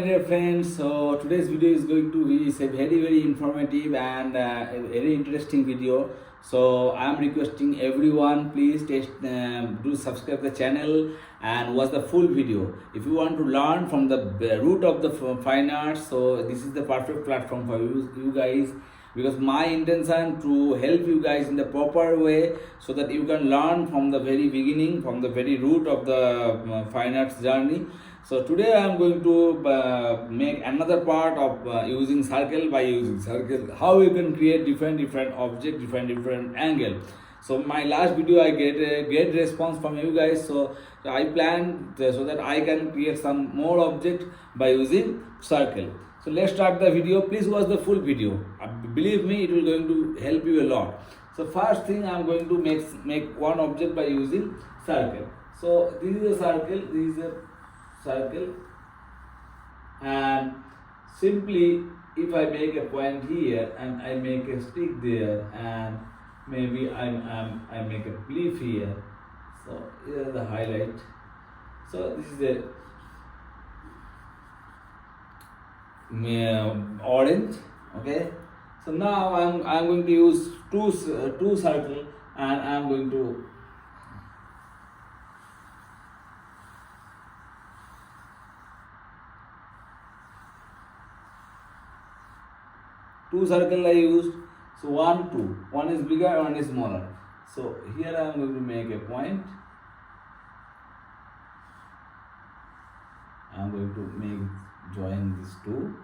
Dear friends, so today's video is going to be a very informative and a very interesting video. So I am requesting everyone, please do subscribe the channel and watch the full video. If you want to learn from the root of the fine arts, so this is the perfect platform for you guys, because my intention to help you guys in the proper way so that you can learn from the very beginning, from the very root of the fine arts journey. So today I am going to make another part of using circle. By using circle, how you can create different object, different angle. So my last video I get a great response from you guys, so I plan so that I can create some more object by using circle. So let's start the video. Please watch the full video. Believe me, it will going to help you a lot. So first thing, I am going to make one object by using circle. So this is a circle, this is a circle, and simply if I make a point here and I make a stick there, and maybe I make a leaf here. So here is the highlight. So this is the orange. Okay. So now I'm going to use two circle, and I'm going to two circle I used. So one is bigger, one is smaller. So here I am going to make a point. I am going to join these two.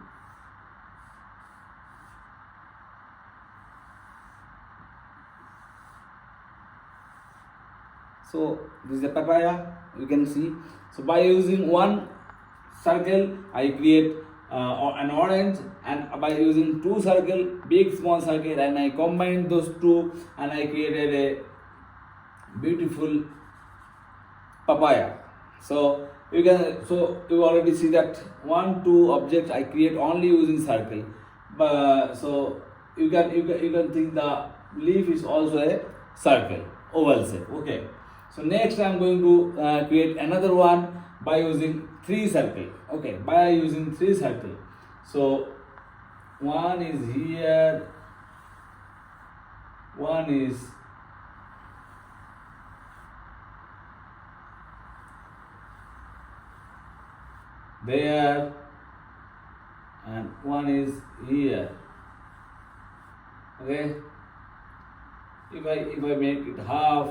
So this is a papaya, you can see. So by using one circle I create an orange, and by using two circle, big small circle, and I combined those two and I created a beautiful papaya. So you already see that two objects I create only using circle. But so you can think the leaf is also a circle, oval shape. Okay. So next I am going to create another one by using three circle. Okay, by using three circle. So one is here, one is there, and one is here. Okay, if I make it half,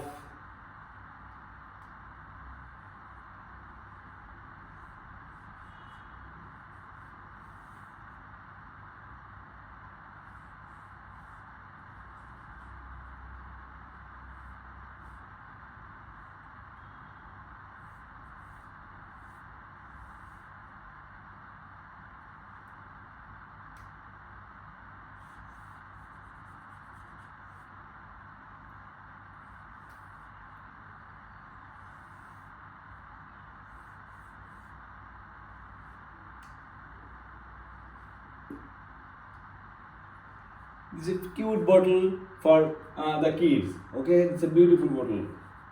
this is a cute bottle for the kids. Okay, it's a beautiful bottle.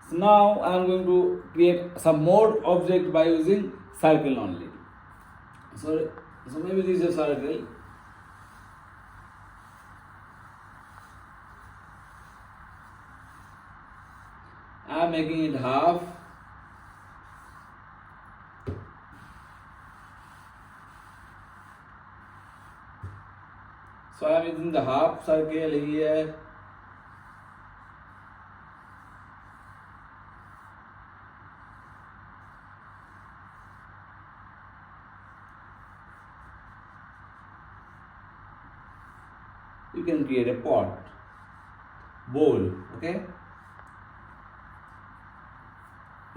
So now I am going to create some more object by using circle only. So maybe this is a circle. I am making it half. So I am using the half circle here. You can create a pot, bowl. Okay,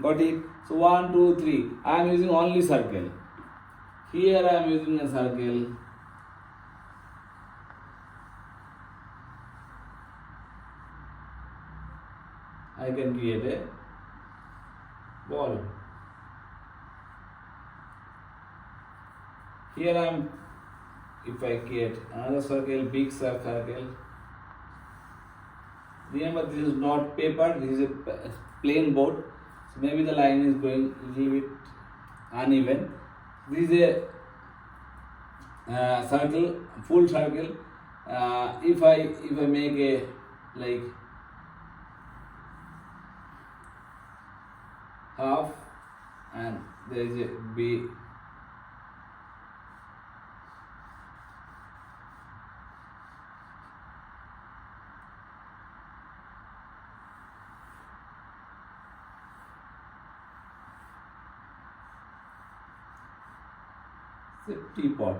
got it? So 1, 2, 3. I am using only circle. Here I am using a circle. I can create a ball. Here if I create another circle, big circle. Remember, this is not paper, this is a plain board. So maybe the line is going a little bit uneven. This is a circle, full circle. If I make a like half, and there is a B, it's a teapot.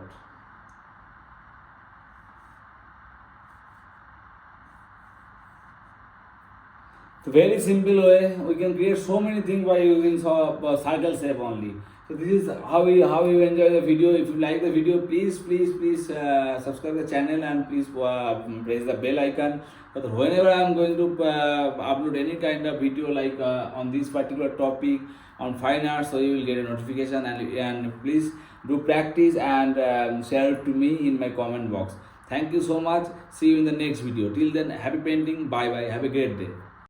So very simple way we can create so many things by using circle shape only. So this is how you enjoy the video. If you like the video, please subscribe the channel, and please press the bell icon. But whenever I am going to upload any kind of video like on this particular topic on fine arts, so you will get a notification, and please do practice and share it to me in my comment box. Thank you so much. See you in the next video. Till then, happy painting. Bye bye. Have a great day.